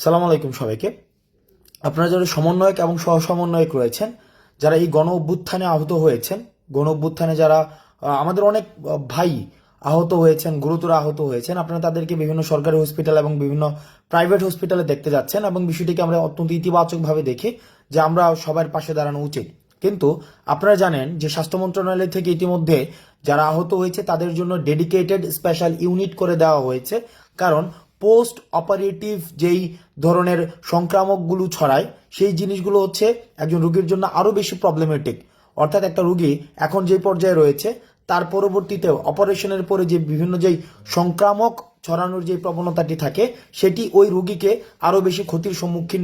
সালাম আলাইকুম সবাইকে। আপনারা যারা সমন্বয়ক এবং সহ সমন্বয়ক রয়েছেন, যারা এই গণ অভ্যুত্থানে আহত হয়েছেন, গণ অভ্যুত্থানে যারা আমাদের অনেক ভাই আহত হয়েছেন, গুরুতর আহত হয়েছেন, আপনারা তাদেরকে বিভিন্ন সরকারি হসপিটাল এবং বিভিন্ন প্রাইভেট হসপিটালে দেখতে যাচ্ছেন এবং বিষয়টিকে আমরা অত্যন্ত ইতিবাচকভাবে দেখি যে আমরা সবার পাশে দাঁড়ানো উচিত। কিন্তু আপনারা জানেন যে স্বাস্থ্য মন্ত্রণালয় থেকে ইতিমধ্যে যারা আহত হয়েছে তাদের জন্য ডেডিকেটেড স্পেশাল ইউনিট করে দেওয়া হয়েছে। কারণ পোস্ট অপারেটিভ যেই ধরনের সংক্রামকগুলো ছড়ায় সেই জিনিসগুলো হচ্ছে একজন রোগীর জন্য আরও বেশি প্রবলেমেটিক। অর্থাৎ একটা রোগী এখন যে পর্যায়ে রয়েছে তার পরবর্তীতে অপারেশনের পরে যে বিভিন্ন যেই সংক্রামক ছড়ানোর যে প্রবণতাটি থাকে সেটি ওই রোগীকে আরও বেশি ক্ষতির সম্মুখীন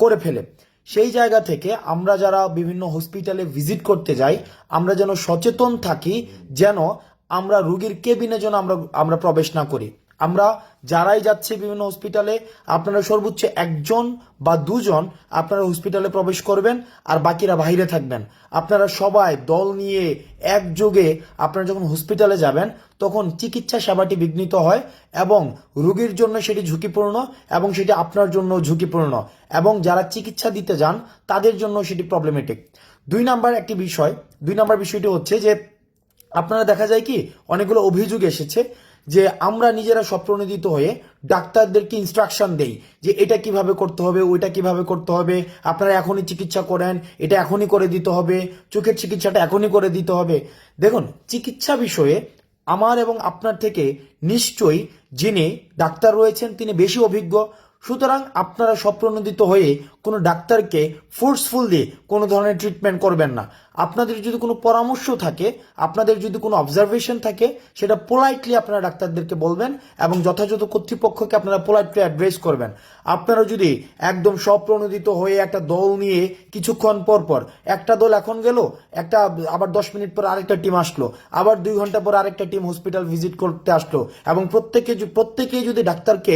করে ফেলে। সেই জায়গা থেকে আমরা যারা বিভিন্ন হসপিটালে ভিজিট করতে যাই আমরা যেন সচেতন থাকি, যেন আমরা রোগীর কেবিনে যেন আমরা প্রবেশ না করি। আমরা যারাই যাচ্ছি বিভিন্ন হসপিটালে আপনারা সর্বোচ্চ একজন বা দুজন আপনারা হসপিটালে প্রবেশ করবেন আর বাকিরা বাইরে থাকবেন। আপনারা সবাই দল নিয়ে একযোগে আপনারা যখন হসপিটালে যাবেন তখন চিকিৎসা সেবাটি বিঘ্নিত হয় এবং রোগীর জন্য সেটি ঝুঁকিপূর্ণ এবং সেটি আপনার জন্য ঝুঁকিপূর্ণ এবং যারা চিকিৎসা দিতে যান তাদের জন্য সেটি প্রবলেমেটিক। দুই নাম্বার বিষয়টি হচ্ছে যে আপনারা দেখা যায় কি অনেকগুলো অভিযোগ এসেছে যে আমরা নিজেরা স্বপ্রণোদিত হয়ে ডাক্তারদেরকে ইনস্ট্রাকশন দেই যে এটা কিভাবে করতে হবে, ওইটা কিভাবে করতে হবে, আপনারা এখনই চিকিৎসা করেন, এটা এখনই করে দিতে হবে, চোখের চিকিৎসাটা এখনই করে দিতে হবে। দেখুন, চিকিৎসা বিষয়ে আমার এবং আপনার থেকে নিশ্চয়ই যিনি ডাক্তার রয়েছেন তিনি বেশি অভিজ্ঞ। সুতরাং আপনারা স্বপ্রণোদিত হয়ে কোনো ডাক্তারকে ফোর্সফুলি কোনো ধরনের ট্রিটমেন্ট করবেন না। আপনাদের যদি কোনো পরামর্শ থাকে, আপনাদের যদি কোনো অবজারভেশন থাকে, সেটা পোলাইটলি আপনারা ডাক্তারদেরকে বলবেন এবং যথাযথ কর্তৃপক্ষকে আপনারা পোলাইটলি অ্যাড্রেস করবেন। আপনারা যদি একদম স্বপ্রণোদিত হয়ে একটা দল নিয়ে কিছুক্ষণ পর পর একটা দল এখন গেল, একটা আবার 10 মিনিট পর আরেকটা টিম আসলো, আবার 2 ঘন্টা পর আরেকটা টিম হসপিটাল ভিজিট করতে আসলো এবং প্রত্যেকেই যদি ডাক্তারকে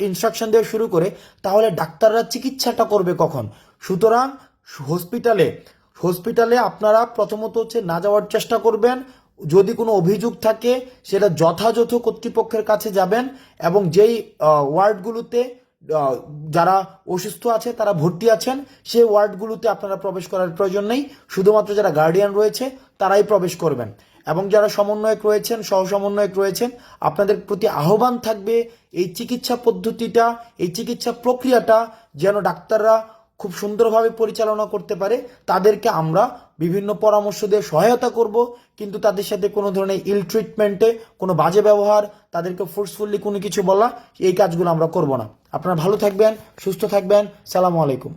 ইনস্ট্রাকশন দেওয়া শুরু করে তাহলে ডাক্তাররা চিকিৎসাটা করবে কখন? সুতরাং হসপিটালে আপনারা প্রথমত হচ্ছে না যাওয়ার চেষ্টা করবেন। যদি কোনো অভিযোগ থাকে সেটা যথাযথ কর্তৃপক্ষের কাছে যাবেন এবং যেই ওয়ার্ডগুলোতে যারা অসুস্থ আছে তারা ভর্তি আছেন সেই ওয়ার্ডগুলোতে আপনারা প্রবেশ করার প্রয়োজন নেই। শুধুমাত্র যারা গার্ডিয়ান রয়েছে তারাই প্রবেশ করবেন এবং যারা সমন্বয়ক রয়েছেন, সহ সমন্বয়ক রয়েছেন, আপনাদের প্রতি আহ্বান থাকবে এই চিকিৎসা পদ্ধতিটা, এই চিকিৎসা প্রক্রিয়াটা যেন ডাক্তাররা খুব সুন্দরভাবে পরিচালনা করতে পারে। তাদেরকে আমরা বিভিন্ন পরামর্শ দিয়ে সহায়তা করব, কিন্তু তাদের সাথে কোনো ধরনের ইল ট্রিটমেন্টে, কোনো বাজে ব্যবহার, তাদেরকে ফোর্সফুলি কোনো কিছু বলা, এই কাজগুলো আমরা করব না। আপনারা ভালো থাকবেন, সুস্থ থাকবেন। সালামু আলাইকুম।